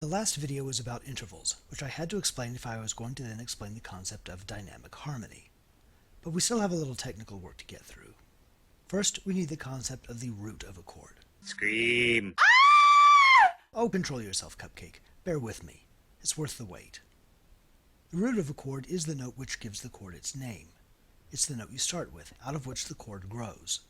The last video was about intervals, which I had to explain if I was going to then explain the concept of dynamic harmony. But we still have a little technical work to get through. First, we need the concept of the root of a chord. Scream! Oh, control yourself, Cupcake. Bear with me. It's worth the wait. The root of a chord is the note which gives the chord its name. It's the note you start with, out of which the chord grows.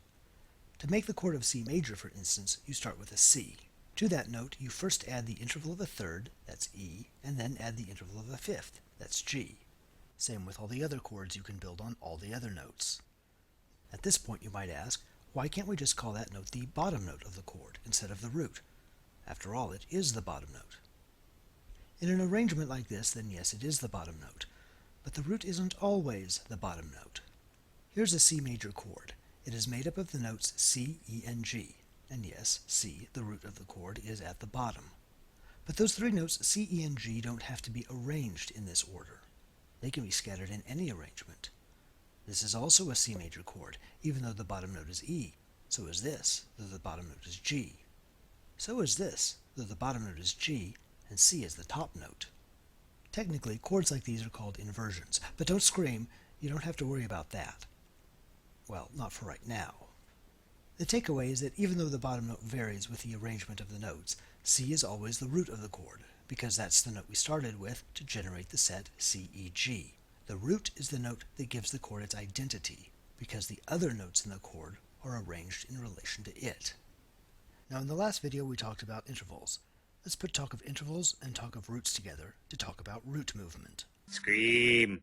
To make the chord of C major, for instance, you start with a C. To that note, you first add the interval of a third, that's E, and then add the interval of a fifth, that's G. Same with all the other chords you can build on all the other notes. At this point you might ask, why can't we just call that note the bottom note of the chord instead of the root? After all, it is the bottom note. In an arrangement like this, then yes, it is the bottom note, but the root isn't always the bottom note. Here's a C major chord. It is made up of the notes C, E, and G. And yes, C, the root of the chord, is at the bottom. But those three notes C, E, and G don't have to be arranged in this order. They can be scattered in any arrangement. This is also a C major chord, even though the bottom note is E. So is this, though the bottom note is G. So is this, though the bottom note is G, and C is the top note. Technically, chords like these are called inversions, but don't scream, you don't have to worry about that. Well, not for right now. The takeaway is that even though the bottom note varies with the arrangement of the notes, C is always the root of the chord, because that's the note we started with to generate the set C, E, G. The root is the note that gives the chord its identity, because the other notes in the chord are arranged in relation to it. Now in the last video we talked about intervals. Let's put talk of intervals and talk of roots together to talk about root movement. Scream!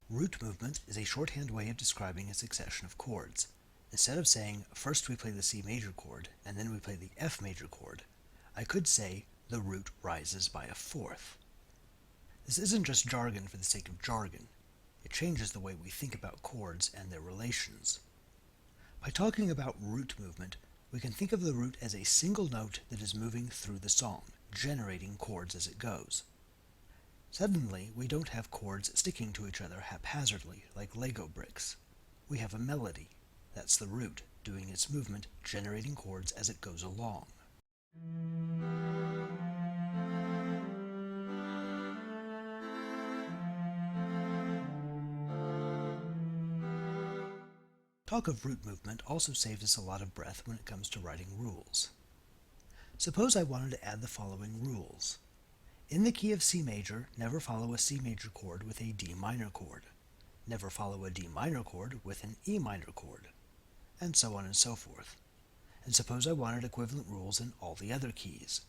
Root movement is a shorthand way of describing a succession of chords. Instead of saying, first we play the C major chord, and then we play the F major chord, I could say, the root rises by a fourth. This isn't just jargon for the sake of jargon. It changes the way we think about chords and their relations. By talking about root movement, we can think of the root as a single note that is moving through the song, generating chords as it goes. Suddenly, we don't have chords sticking to each other haphazardly like Lego bricks. We have a melody. That's the root, doing its movement, generating chords as it goes along. Talk of root movement also saves us a lot of breath when it comes to writing rules. Suppose I wanted to add the following rules. In the key of C major, never follow a C major chord with a D minor chord. Never follow a D minor chord with an E minor chord. And so on and so forth. And suppose I wanted equivalent rules in all the other keys.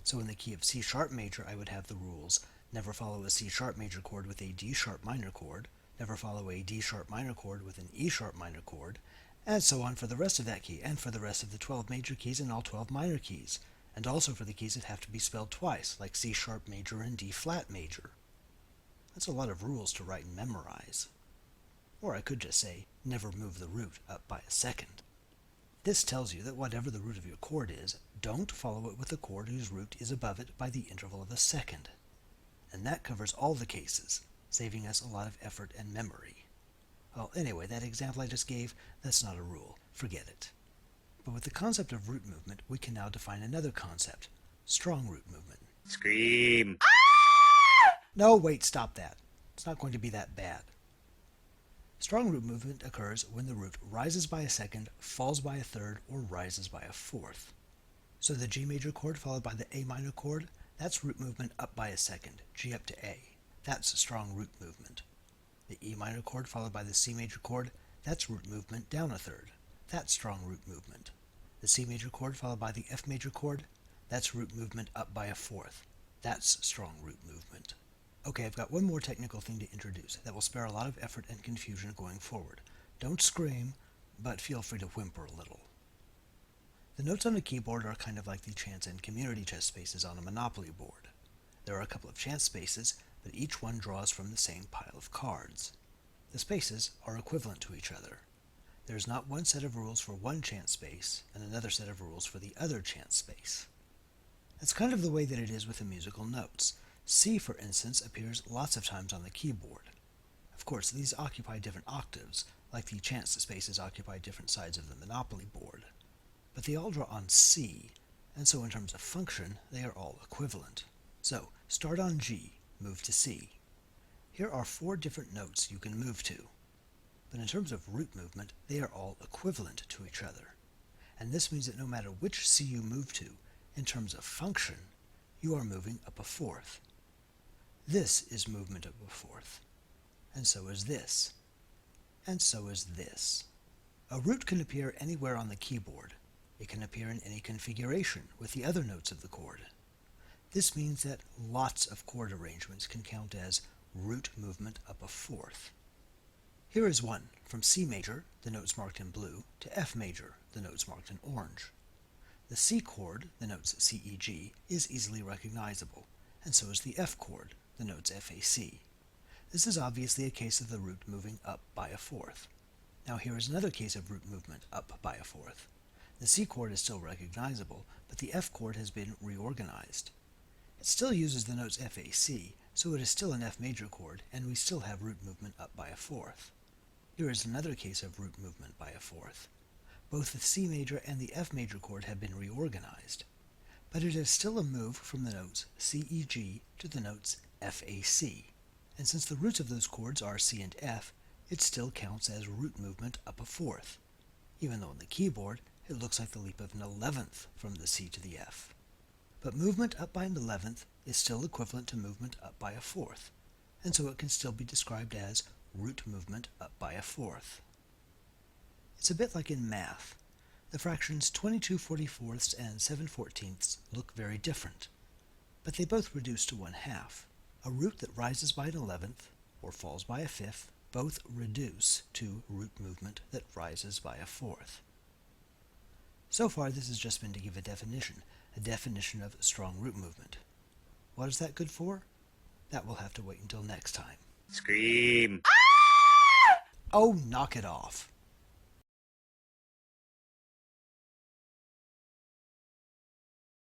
So in the key of C sharp major I would have the rules, never follow a C sharp major chord with a D sharp minor chord, never follow a D sharp minor chord with an E sharp minor chord, and so on for the rest of that key, and for the rest of the 12 major keys and all 12 minor keys, and also for the keys that have to be spelled twice, like C sharp major and D flat major. That's a lot of rules to write and memorize. Or I could just say, never move the root up by a second. This tells you that whatever the root of your chord is, don't follow it with a chord whose root is above it by the interval of a second. And that covers all the cases, saving us a lot of effort and memory. Well, anyway, that example I just gave, that's not a rule. Forget it. But with the concept of root movement, we can now define another concept, strong root movement. Scream! No, wait, stop that. It's not going to be that bad. Strong root movement occurs when the root rises by a second, falls by a third, or rises by a fourth. So the G major chord followed by the A minor chord, that's root movement up by a second, G up to A. That's strong root movement. The E minor chord followed by the C major chord, that's root movement down a third. That's strong root movement. The C major chord followed by the F major chord, that's root movement up by a fourth. That's strong root movement. Okay, I've got one more technical thing to introduce that will spare a lot of effort and confusion going forward. Don't scream, but feel free to whimper a little. The notes on a keyboard are kind of like the chance and community chess spaces on a Monopoly board. There are a couple of chance spaces, but each one draws from the same pile of cards. The spaces are equivalent to each other. There is not one set of rules for one chance space and another set of rules for the other chance space. That's kind of the way that it is with the musical notes. C, for instance, appears lots of times on the keyboard. Of course, these occupy different octaves, like the chance spaces occupy different sides of the Monopoly board. But they all draw on C, and so in terms of function, they are all equivalent. So, start on G, move to C. Here are 4 different notes you can move to, but in terms of root movement, they are all equivalent to each other. And this means that no matter which C you move to, in terms of function, you are moving up a fourth. This is movement up a fourth, and so is this, and so is this. A root can appear anywhere on the keyboard. It can appear in any configuration with the other notes of the chord. This means that lots of chord arrangements can count as root movement up a fourth. Here is one, from C major, the notes marked in blue, to F major, the notes marked in orange. The C chord, the notes C, E, G, is easily recognizable, and so is the F chord, the notes F, A, C. This is obviously a case of the root moving up by a fourth. Now here is another case of root movement up by a fourth. The C chord is still recognizable, but the F chord has been reorganized. It still uses the notes F, A, C, so it is still an F major chord, and we still have root movement up by a fourth. Here is another case of root movement by a fourth. Both the C major and the F major chord have been reorganized, but it is still a move from the notes C, E, G to the notes F, A, C. And since the roots of those chords are C and F, it still counts as root movement up a fourth, even though on the keyboard it looks like the leap of an 11th from the C to the F. But movement up by an 11th is still equivalent to movement up by a fourth, and so it can still be described as root movement up by a fourth. It's a bit like in math. The fractions 22/44 and 7/14 look very different, but they both reduce to 1/2. A root that rises by an 11th or falls by a fifth both reduce to root movement that rises by a fourth. So far this has just been to give a definition of strong root movement. What is that good for? That will have to wait until next time. Scream. Oh, knock it off.